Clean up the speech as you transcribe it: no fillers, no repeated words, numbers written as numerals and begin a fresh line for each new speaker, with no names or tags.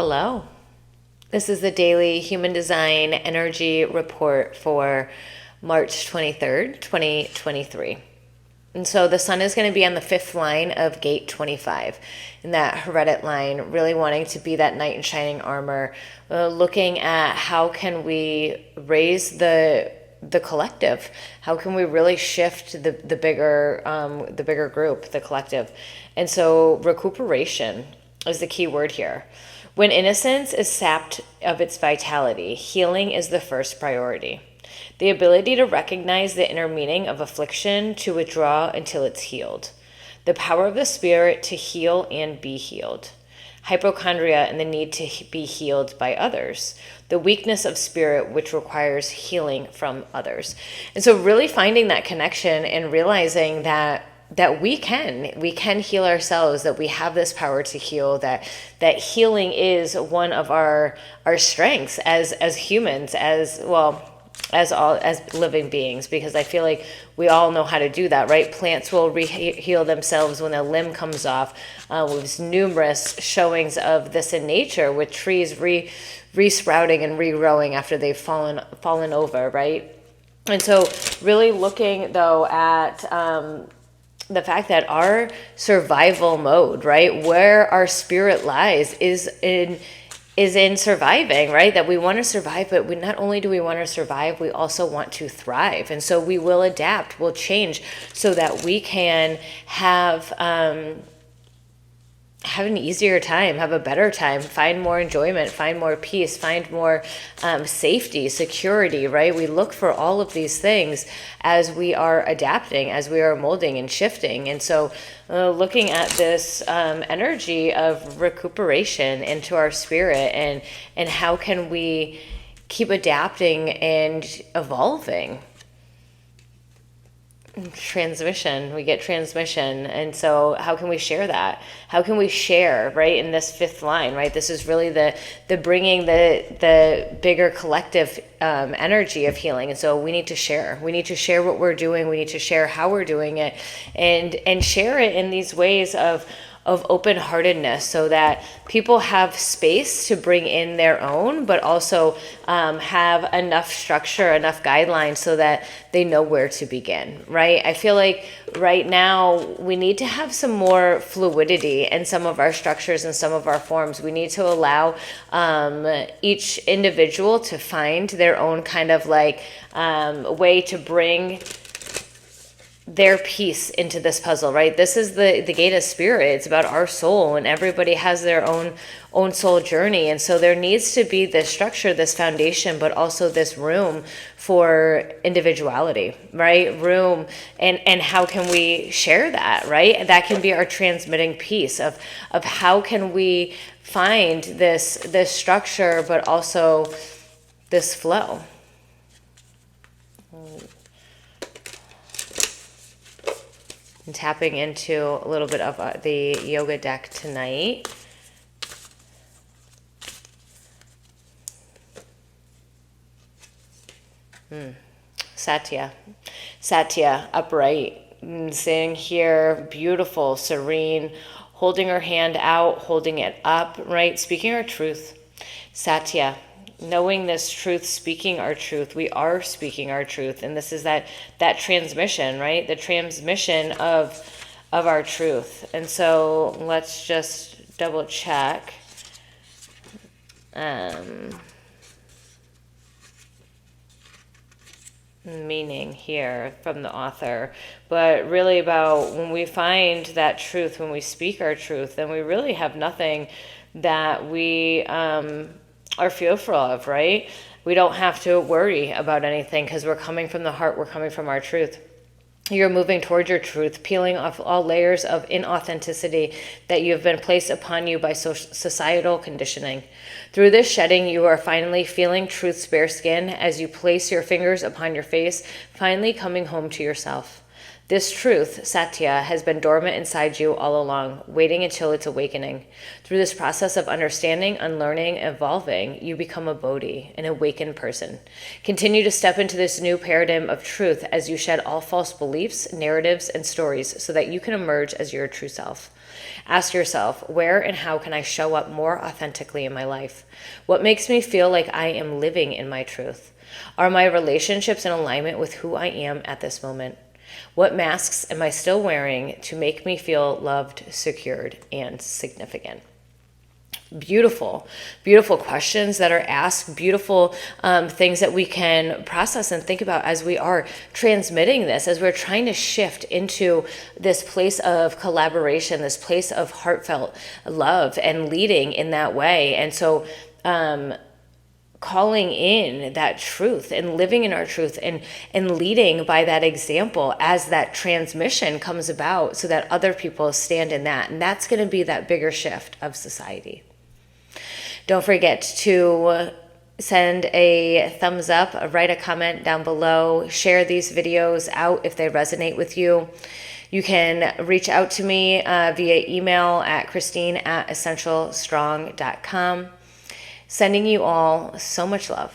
Hello. This is the daily human design energy report for March 23rd, 2023. And so the sun is going to be on the fifth line of gate 25 in that heredit line, really wanting to be that knight in shining armor, looking at how can we raise the collective, how can we really shift the bigger group, the collective. And so recuperation is the key word here. When innocence is sapped of its vitality, healing is the first priority. The ability to recognize the inner meaning of affliction, to withdraw until it's healed. The power of the spirit to heal and be healed. Hypochondria and the need to be healed by others. The weakness of spirit, which requires healing from others. And so really finding that connection and realizing that we can heal ourselves, that we have this power to heal, that healing is one of our strengths as humans, as living beings, because I feel like we all know how to do that, right? Plants will heal themselves when a limb comes off. There's numerous showings of this in nature, with trees re-sprouting and regrowing after they've fallen over, right? And so really looking though at the fact that our survival mode, right, where our spirit lies is in surviving, right? That we want to survive, but not only do we want to survive, we also want to thrive. And so we will adapt, we'll change so that we can have an easier time, have a better time, find more enjoyment, find more peace, find more safety, security, right? We look for all of these things as we are adapting, as we are molding and shifting. And so looking at this energy of recuperation into our spirit, and how can we keep adapting and evolving. Transmission, we get transmission. And so how can we share that? How can we share, right, in this fifth line, right? This is really the bringing the bigger collective energy of healing. And so we need to share what we're doing. We need to share how we're doing it, and share it in these ways of open-heartedness, so that people have space to bring in their own, but also have enough structure, enough guidelines, so that they know where to begin, right? I feel like right now we need to have some more fluidity in some of our structures and some of our forms. We need to allow each individual to find their own kind of way to bring their piece into this puzzle, right? This is the gate of spirit. It's about our soul, and everybody has their own soul journey. And so there needs to be this structure, this foundation, but also this room for individuality, right? Room, and how can we share that, right? That can be our transmitting piece of how can we find this structure, but also this flow. And tapping into a little bit of the yoga deck tonight. Satya, upright, sitting here, beautiful, serene, holding her hand out, holding it up, right? Speaking our truth. Satya, knowing this truth, speaking our truth. We are speaking our truth. And this is that transmission, right? The transmission of our truth. And so let's just double check. Meaning here from the author, but really about when we find that truth, when we speak our truth, then we really have nothing that we are fearful of, right? We don't have to worry about anything because we're coming from the heart, we're coming from our truth. You're moving towards your truth, peeling off all layers of inauthenticity that you have been placed upon you by societal conditioning. Through this shedding, you are finally feeling truth's bare skin as you place your fingers upon your face, finally coming home to yourself. This truth, Satya, has been dormant inside you all along, waiting until its awakening. Through this process of understanding, unlearning, evolving, you become a Bodhi, an awakened person. Continue to step into this new paradigm of truth as you shed all false beliefs, narratives, and stories so that you can emerge as your true self. Ask yourself, where and how can I show up more authentically in my life? What makes me feel like I am living in my truth? Are my relationships in alignment with who I am at this moment? What masks am I still wearing to make me feel loved, secured, and significant? Beautiful, beautiful questions that are asked, beautiful things that we can process and think about as we are transmitting this, as we're trying to shift into this place of collaboration, this place of heartfelt love and leading in that way. And so, calling in that truth and living in our truth and leading by that example as that transmission comes about so that other people stand in that. And that's going to be that bigger shift of society. Don't forget to send a thumbs up, write a comment down below, share these videos out if they resonate with you. You can reach out to me via email at christine@essentialstrong.com. Sending you all so much love.